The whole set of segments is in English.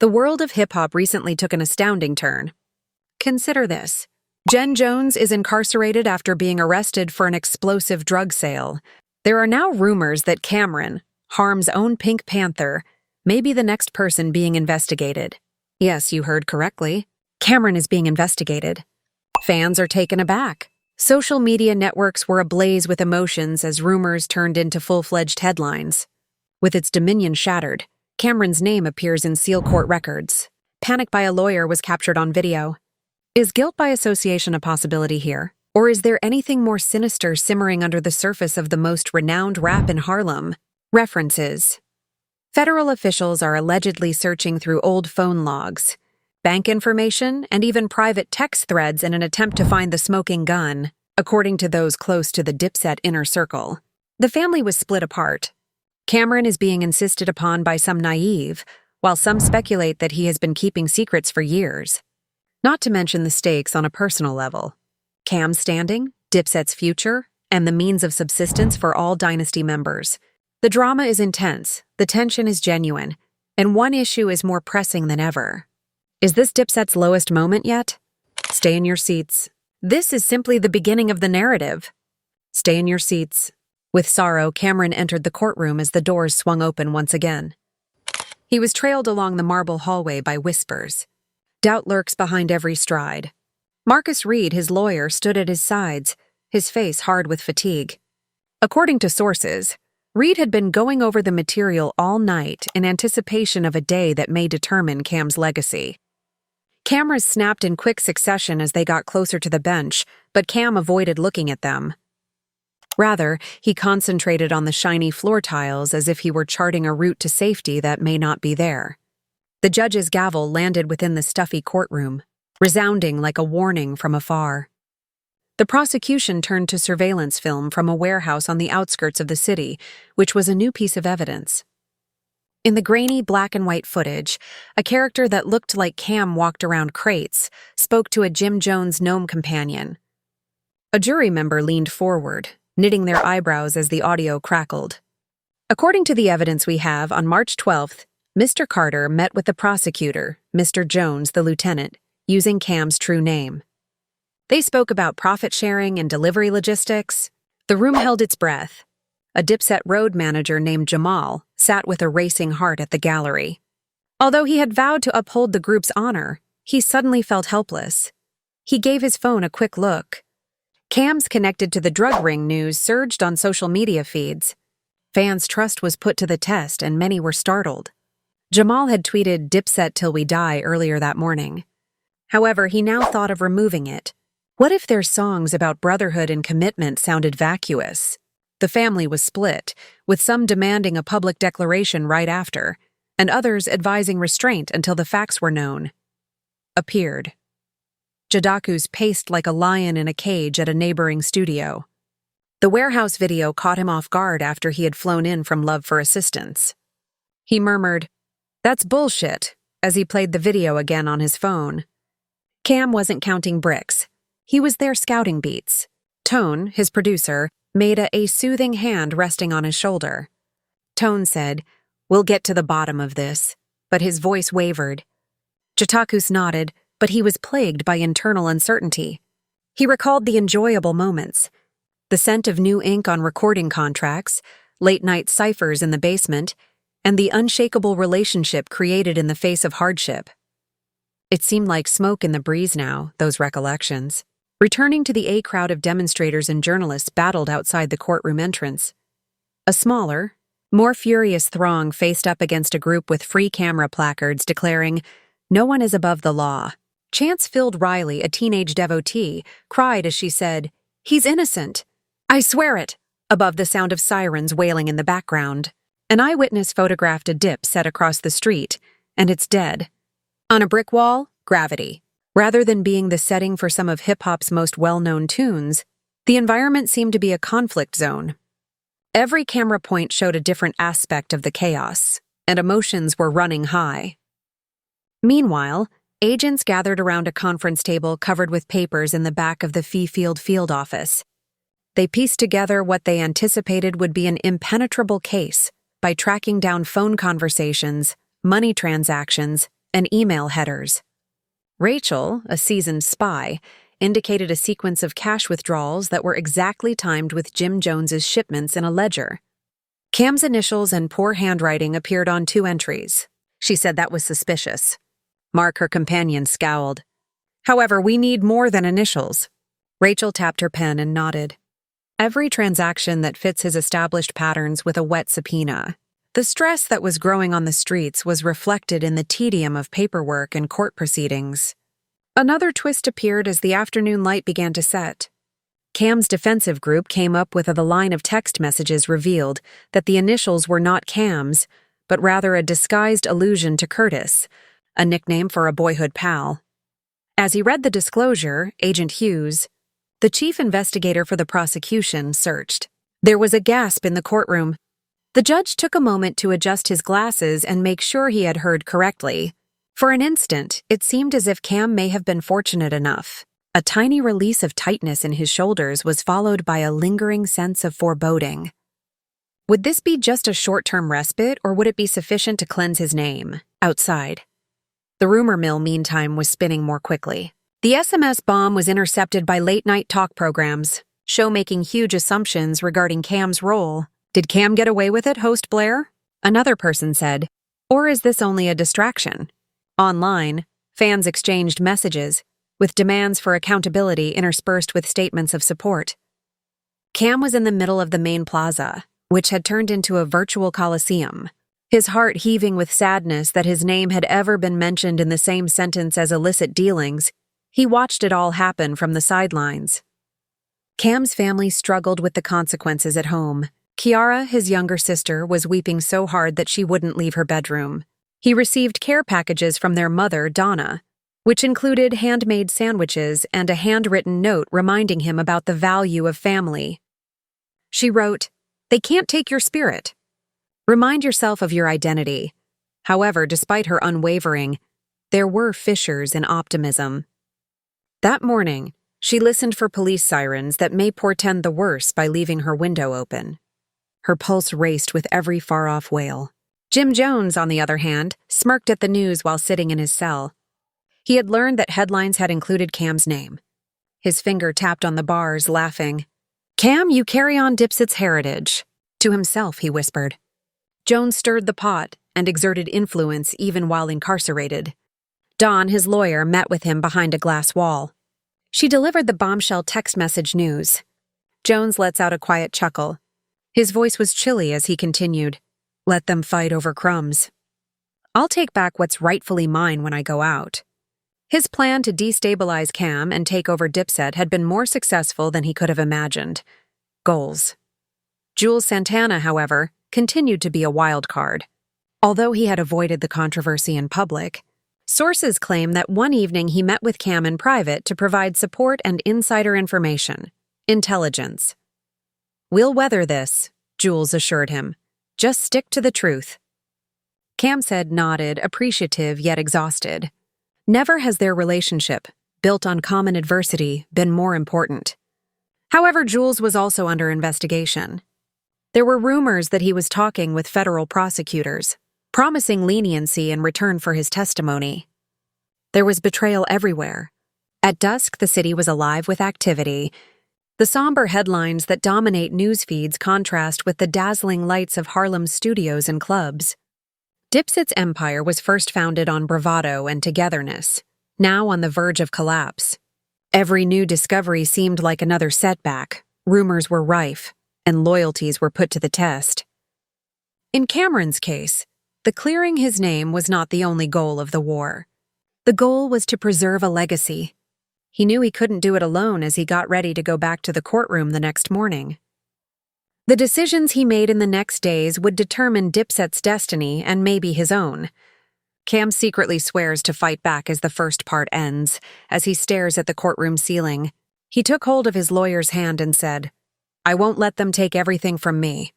The world of hip-hop recently took an astounding turn. Consider this. Jen Jones is incarcerated after being arrested for an explosive drug sale. There are now rumors that Camron, Harm's own Pink Panther, may be the next person being investigated. Yes, you heard correctly. Camron is being investigated. Fans are taken aback. Social media networks were ablaze with emotions as rumors turned into full-fledged headlines. With its dominion shattered, Camron's name appears in seal court records. Panic by a lawyer was captured on video. Is guilt by association a possibility here? Or is there anything more sinister simmering under the surface of the most renowned rap in Harlem? References. Federal officials are allegedly searching through old phone logs, bank information, and even private text threads in an attempt to find the smoking gun, according to those close to the Dipset inner circle. The family was split apart. Camron is being insisted upon by some naive, while some speculate that he has been keeping secrets for years. Not to mention the stakes on a personal level. Cam's standing, Dipset's future, and the means of subsistence for all Dynasty members. The drama is intense, the tension is genuine, and one issue is more pressing than ever. Is this Dipset's lowest moment yet? Stay in your seats. This is simply the beginning of the narrative. Stay in your seats. With sorrow, Camron entered the courtroom as the doors swung open once again. He was trailed along the marble hallway by whispers. Doubt lurks behind every stride. Marcus Reed, his lawyer, stood at his sides, his face hard with fatigue. According to sources, Reed had been going over the material all night in anticipation of a day that may determine Cam's legacy. Cameras snapped in quick succession as they got closer to the bench, but Cam avoided looking at them. Rather, he concentrated on the shiny floor tiles as if he were charting a route to safety that may not be there. The judge's gavel landed within the stuffy courtroom, resounding like a warning from afar. The prosecution turned to surveillance film from a warehouse on the outskirts of the city, which was a new piece of evidence. In the grainy black and white footage, a character that looked like Cam walked around crates, spoke to a Jim Jones gnome companion. A jury member leaned forward, knitting their eyebrows as the audio crackled. According to the evidence we have, on March 12th, Mr. Carter met with the prosecutor, Mr. Jones, the lieutenant, using Cam's true name. They spoke about profit sharing and delivery logistics. The room held its breath. A Dipset road manager named Jamal sat with a racing heart at the gallery. Although he had vowed to uphold the group's honor, he suddenly felt helpless. He gave his phone a quick look. Cams connected to the drug ring news surged on social media feeds. Fans' trust was put to the test and many were startled. Jamal had tweeted Dipset till we die earlier that morning. However, he now thought of removing it. What if their songs about brotherhood and commitment sounded vacuous? The family was split, with some demanding a public declaration right after, and others advising restraint until the facts were known. Appeared. Jadaku's paced like a lion in a cage at a neighboring studio. The warehouse video caught him off guard after he had flown in from Love for Assistance. He murmured, "That's bullshit," as he played the video again on his phone. Cam wasn't counting bricks. He was there scouting beats. Tone, his producer, made a soothing hand resting on his shoulder. Tone said, "We'll get to the bottom of this," but his voice wavered. Jatakus nodded, but he was plagued by internal uncertainty. He recalled the enjoyable moments. The scent of new ink on recording contracts, late-night ciphers in the basement, and the unshakable relationship created in the face of hardship. It seemed like smoke in the breeze now, those recollections. Returning to the A crowd of demonstrators and journalists battled outside the courtroom entrance. A smaller, more furious throng faced up against a group with free camera placards declaring, "No one is above the law." Chance-filled Riley, a teenage devotee, cried as she said, "He's innocent. I swear it," above the sound of sirens wailing in the background. An eyewitness photographed a dip set across the street, and it's dead. On a brick wall, gravity. Rather than being the setting for some of hip-hop's most well-known tunes, the environment seemed to be a conflict zone. Every camera point showed a different aspect of the chaos, and emotions were running high. Meanwhile, agents gathered around a conference table covered with papers in the back of the field office. They pieced together what they anticipated would be an impenetrable case by tracking down phone conversations, money transactions, and email headers. Rachel, a seasoned spy, indicated a sequence of cash withdrawals that were exactly timed with Jim Jones's shipments in a ledger. Cam's initials and poor handwriting appeared on 2 entries. She said that was suspicious. Mark, her companion, scowled. However, we need more than initials. Rachel tapped her pen and nodded. Every transaction that fits his established patterns with a wet subpoena. The stress that was growing on the streets was reflected in the tedium of paperwork and court proceedings. Another twist appeared as the afternoon light began to set. Cam's defensive group came up with the line of text messages revealed that the initials were not Cam's, but rather a disguised allusion to Curtis, a nickname for a boyhood pal. As he read the disclosure, Agent Hughes, the chief investigator for the prosecution, searched. There was a gasp in the courtroom. The judge took a moment to adjust his glasses and make sure he had heard correctly. For an instant, it seemed as if Cam may have been fortunate enough. A tiny release of tightness in his shoulders was followed by a lingering sense of foreboding. Would this be just a short-term respite, or would it be sufficient to cleanse his name? Outside. The rumor mill, meantime, was spinning more quickly. The SMS bomb was intercepted by late-night talk programs, making huge assumptions regarding Cam's role. Did Cam get away with it, host Blair? Another person said. Or is this only a distraction? Online, fans exchanged messages, with demands for accountability interspersed with statements of support. Cam was in the middle of the main plaza, which had turned into a virtual coliseum, his heart heaving with sadness that his name had ever been mentioned in the same sentence as illicit dealings. He watched it all happen from the sidelines. Cam's family struggled with the consequences at home. Kiara, his younger sister, was weeping so hard that she wouldn't leave her bedroom. He received care packages from their mother, Donna, which included handmade sandwiches and a handwritten note reminding him about the value of family. She wrote, "They can't take your spirit. Remind yourself of your identity." However, despite her unwavering, there were fissures in optimism. That morning, she listened for police sirens that may portend the worst by leaving her window open. Her pulse raced with every far-off wail. Jim Jones, on the other hand, smirked at the news while sitting in his cell. He had learned that headlines had included Cam's name. His finger tapped on the bars, laughing. "Cam, you carry on Dipset's heritage." To himself, he whispered. Jones stirred the pot and exerted influence even while incarcerated. Dawn, his lawyer, met with him behind a glass wall. She delivered the bombshell text message news. Jones lets out a quiet chuckle. His voice was chilly as he continued, "Let them fight over crumbs. I'll take back what's rightfully mine when I go out." His plan to destabilize Cam and take over Dipset had been more successful than he could have imagined. Goals. Jules Santana, however, continued to be a wild card. Although he had avoided the controversy in public, sources claim that one evening he met with Cam in private to provide support and insider information. Intelligence. "We'll weather this," Jules assured him. "Just stick to the truth." Cam's head nodded, appreciative yet exhausted. Never has their relationship, built on common adversity, been more important. However, Jules was also under investigation. There were rumors that he was talking with federal prosecutors, promising leniency in return for his testimony. There was betrayal everywhere. At dusk, the city was alive with activity. The somber headlines that dominate news feeds contrast with the dazzling lights of Harlem's studios and clubs. Dipset's empire was first founded on bravado and togetherness, now on the verge of collapse. Every new discovery seemed like another setback. Rumors were rife, and loyalties were put to the test. In Camron's case, the clearing his name was not the only goal of the war. The goal was to preserve a legacy. He knew he couldn't do it alone as he got ready to go back to the courtroom the next morning. The decisions he made in the next days would determine Dipset's destiny and maybe his own. Cam secretly swears to fight back as the first part ends, as he stares at the courtroom ceiling. He took hold of his lawyer's hand and said, "I won't let them take everything from me."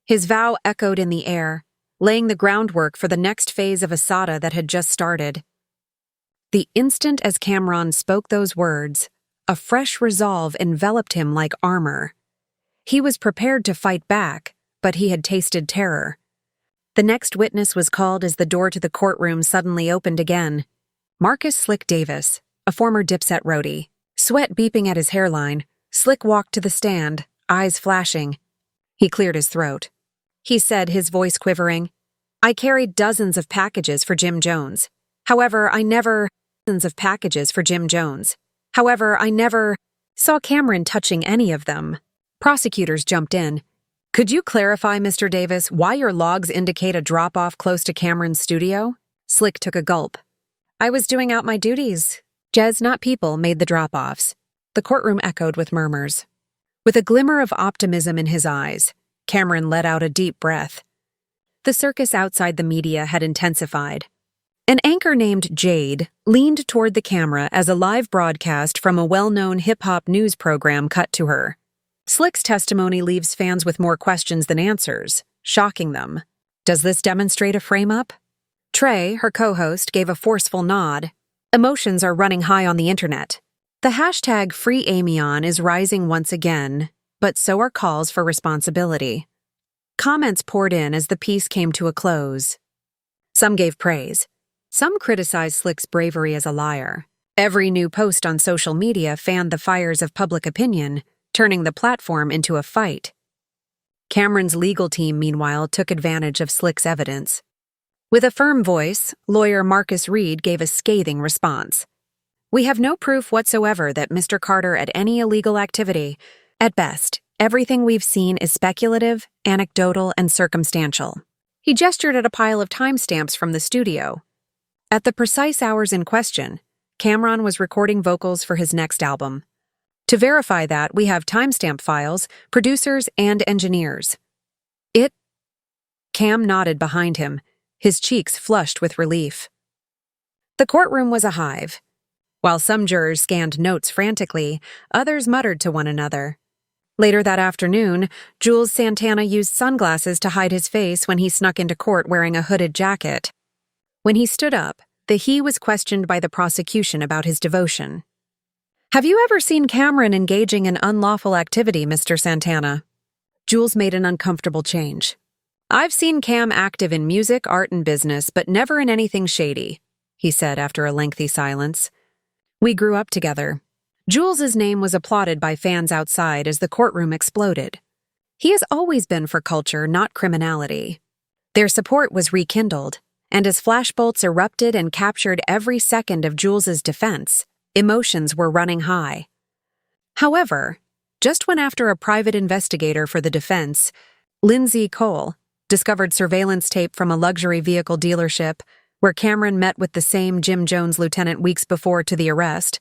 His vow echoed in the air, laying the groundwork for the next phase of a saga that had just started. The instant as Camron spoke those words, a fresh resolve enveloped him like armor. He was prepared to fight back, but he had tasted terror. The next witness was called as the door to the courtroom suddenly opened again. Marcus Slick Davis, a former Dipset roadie. Sweat beeping at his hairline, Slick walked to the stand, eyes flashing. He cleared his throat. He said, his voice quivering, "I carried dozens of packages for Jim Jones. However, I never saw Camron touching any of them." Prosecutors jumped in. "Could you clarify, Mr. Davis, why your logs indicate a drop-off close to Camron's studio?" Slick took a gulp. "I was doing out my duties. Jez, not people, made the drop-offs." The courtroom echoed with murmurs. With a glimmer of optimism in his eyes, Camron let out a deep breath. The circus outside the media had intensified. An anchor named Jade leaned toward the camera as a live broadcast from a well-known hip-hop news program cut to her. Slick's testimony leaves fans with more questions than answers, shocking them. Does this demonstrate a frame-up? Trey, her co-host, gave a forceful nod. Emotions are running high on the internet. The hashtag #FreeAmion is rising once again, but so are calls for responsibility. Comments poured in as the piece came to a close. Some gave praise. Some criticized Slick's bravery as a liar. Every new post on social media fanned the fires of public opinion, turning the platform into a fight. Camron's legal team, meanwhile, took advantage of Slick's evidence. With a firm voice, lawyer Marcus Reed gave a scathing response. "We have no proof whatsoever that Mr. Carter had any illegal activity. At best, everything we've seen is speculative, anecdotal, and circumstantial." He gestured at a pile of timestamps from the studio. At the precise hours in question, Camron was recording vocals for his next album. To verify that, we have timestamp files, producers, and engineers. Cam nodded behind him, his cheeks flushed with relief. The courtroom was a hive. While some jurors scanned notes frantically, others muttered to one another. Later that afternoon, Jules Santana used sunglasses to hide his face when he snuck into court wearing a hooded jacket. When he stood up, he was questioned by the prosecution about his devotion. "Have you ever seen Camron engaging in unlawful activity, Mr. Santana?" Jules made an uncomfortable change. "I've seen Cam active in music, art, and business, but never in anything shady," he said after a lengthy silence. "We grew up together." Jules's name was applauded by fans outside as the courtroom exploded. He has always been for culture, not criminality. Their support was rekindled, and as flashbolts erupted and captured every second of Jules's defense, emotions were running high. However, just when after a private investigator for the defense, Lindsay Cole, discovered surveillance tape from a luxury vehicle dealership where Camron met with the same Jim Jones lieutenant weeks before to the arrest,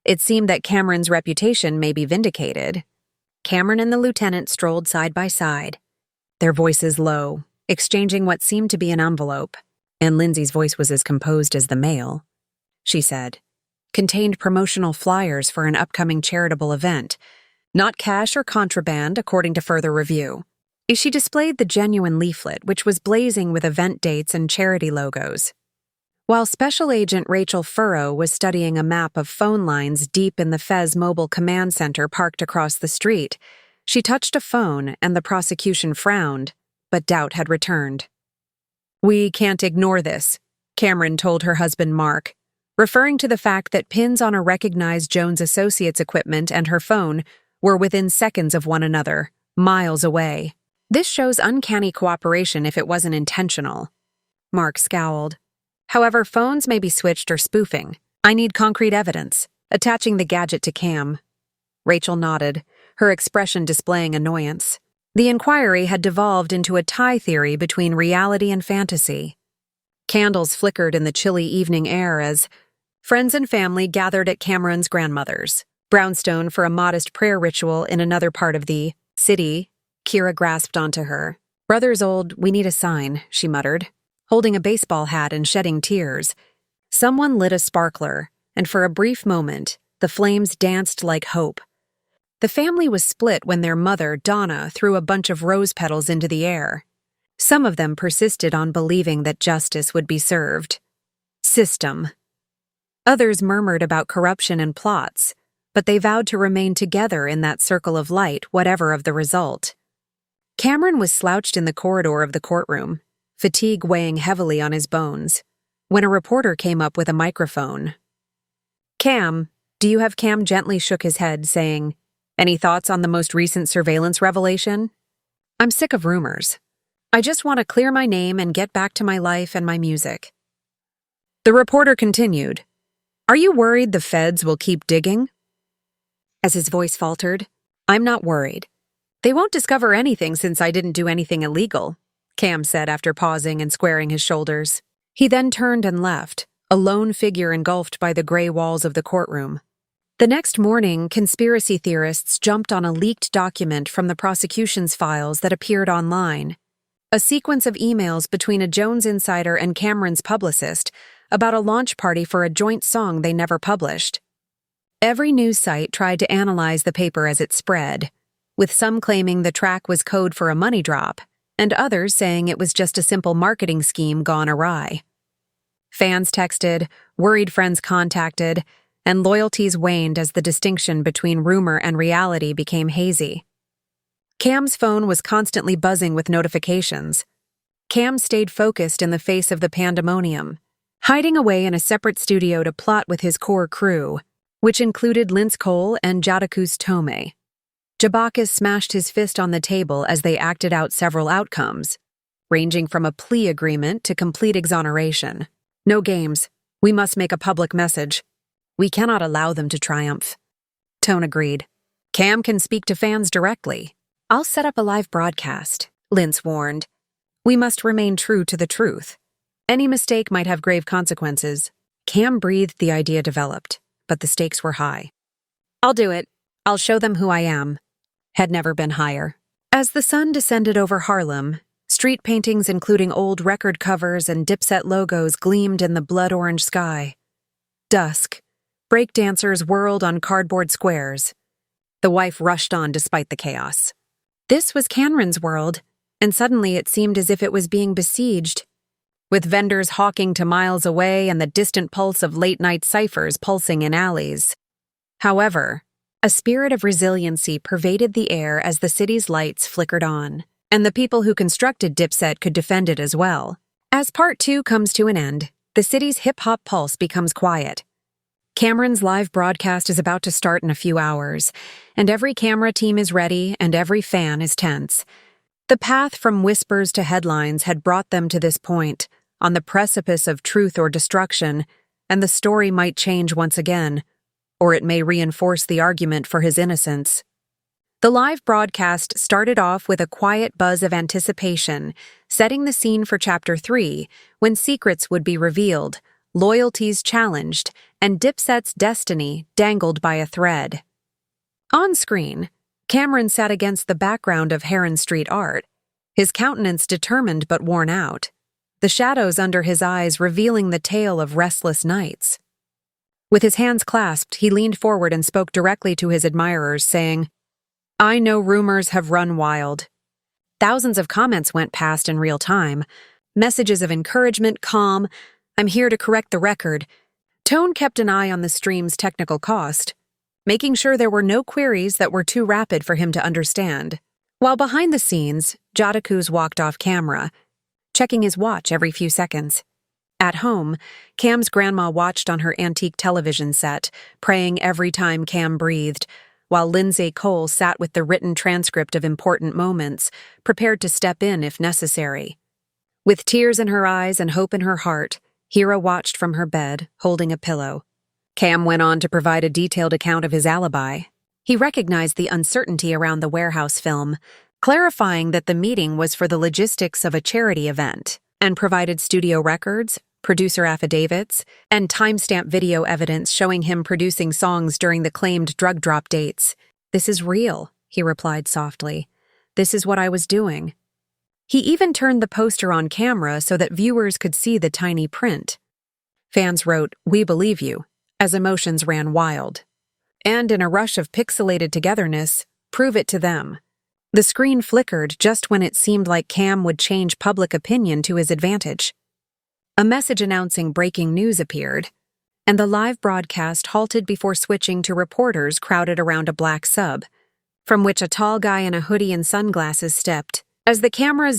it seemed that Camron's reputation may be vindicated. Camron and the lieutenant strolled side by side, their voices low, exchanging what seemed to be an envelope, and Lindsay's voice was as composed as the mail. She said, "Contained promotional flyers for an upcoming charitable event. Not cash or contraband, according to further review." She displayed the genuine leaflet, which was blazing with event dates and charity logos. While Special Agent Rachel Furrow was studying a map of phone lines deep in the Fez Mobile Command Center parked across the street, she touched a phone and the prosecution frowned, but doubt had returned. "We can't ignore this," Camron told her husband Mark, referring to the fact that pins on a recognized Jones Associates equipment and her phone were within seconds of one another, miles away. "This shows uncanny cooperation if it wasn't intentional." Mark scowled. "However, phones may be switched or spoofing. I need concrete evidence." Attaching the gadget to Cam. Rachel nodded, her expression displaying annoyance. The inquiry had devolved into a tie theory between reality and fantasy. Candles flickered in the chilly evening air as friends and family gathered at Camron's grandmother's. Brownstone for a modest prayer ritual in another part of the city. Kira grasped onto her. "Brother's old, we need a sign," she muttered, holding a baseball hat and shedding tears. Someone lit a sparkler, and for a brief moment, the flames danced like hope. The family was split when their mother, Donna, threw a bunch of rose petals into the air. Some of them persisted on believing that justice would be served. System. Others murmured about corruption and plots, but they vowed to remain together in that circle of light, whatever of the result. Camron was slouched in the corridor of the courtroom, fatigue weighing heavily on his bones, when a reporter came up with a microphone. "Cam, do you have?" Cam gently shook his head, saying, "Any thoughts on the most recent surveillance revelation?" "I'm sick of rumors. I just want to clear my name and get back to my life and my music." The reporter continued, "Are you worried the feds will keep digging?" As his voice faltered, "I'm not worried. They won't discover anything since I didn't do anything illegal," Cam said after pausing and squaring his shoulders. He then turned and left, a lone figure engulfed by the gray walls of the courtroom. The next morning, conspiracy theorists jumped on a leaked document from the prosecution's files that appeared online. A sequence of emails between a Jones insider and Camron's publicist about a launch party for a joint song they never published. Every news site tried to analyze the paper as it spread, with some claiming the track was code for a money drop, and others saying it was just a simple marketing scheme gone awry. Fans texted, worried friends contacted, and loyalties waned as the distinction between rumor and reality became hazy. Cam's phone was constantly buzzing with notifications. Cam stayed focused in the face of the pandemonium, hiding away in a separate studio to plot with his core crew, which included Lince Cole and Jadakus Tome. Jabakis smashed his fist on the table as they acted out several outcomes, ranging from a plea agreement to complete exoneration. "No games. We must make a public message. We cannot allow them to triumph." Tone agreed. "Cam can speak to fans directly. I'll set up a live broadcast," Lince warned. "We must remain true to the truth. Any mistake might have grave consequences." Cam breathed. The idea developed, but the stakes were high. "I'll do it. I'll show them who I am." Had never been higher. As the sun descended over Harlem, street paintings including old record covers and Dipset logos gleamed in the blood-orange sky. Dusk. Breakdancers whirled on cardboard squares. The wife rushed on despite the chaos. This was Camron's world, and suddenly it seemed as if it was being besieged, with vendors hawking to miles away and the distant pulse of late-night ciphers pulsing in alleys. However, a spirit of resiliency pervaded the air as the city's lights flickered on, and the people who constructed Dipset could defend it as well. As Part 2 comes to an end, the city's hip-hop pulse becomes quiet. Camron's live broadcast is about to start in a few hours, and every camera team is ready and every fan is tense. The path from whispers to headlines had brought them to this point, on the precipice of truth or destruction, and the story might change once again, or it may reinforce the argument for his innocence. The live broadcast started off with a quiet buzz of anticipation, setting the scene for Chapter 3, when secrets would be revealed, loyalties challenged, and Dipset's destiny dangled by a thread. On screen, Camron sat against the background of Heron Street art, his countenance determined but worn out, the shadows under his eyes revealing the tale of restless nights. With his hands clasped, he leaned forward and spoke directly to his admirers, saying, "I know rumors have run wild." Thousands of comments went past in real time, messages of encouragement, calm, "I'm here to correct the record." Tone kept an eye on the stream's technical cost, making sure there were no queries that were too rapid for him to understand. While behind the scenes, Jadakus walked off camera, checking his watch every few seconds. At home, Cam's grandma watched on her antique television set, praying every time Cam breathed, while Lince Cole sat with the written transcript of important moments, prepared to step in if necessary. With tears in her eyes and hope in her heart, Hira watched from her bed, holding a pillow. Cam went on to provide a detailed account of his alibi. He recognized the uncertainty around the warehouse film, clarifying that the meeting was for the logistics of a charity event, and provided studio records, producer affidavits, and timestamp video evidence showing him producing songs during the claimed drug drop dates. "This is real," he replied softly. "This is what I was doing." He even turned the poster on camera so that viewers could see the tiny print. Fans wrote, "We believe you," as emotions ran wild. And in a rush of pixelated togetherness, "Prove it to them." The screen flickered just when it seemed like Cam would change public opinion to his advantage. A message announcing breaking news appeared, and the live broadcast halted before switching to reporters crowded around a black sub, from which a tall guy in a hoodie and sunglasses stepped. As the camera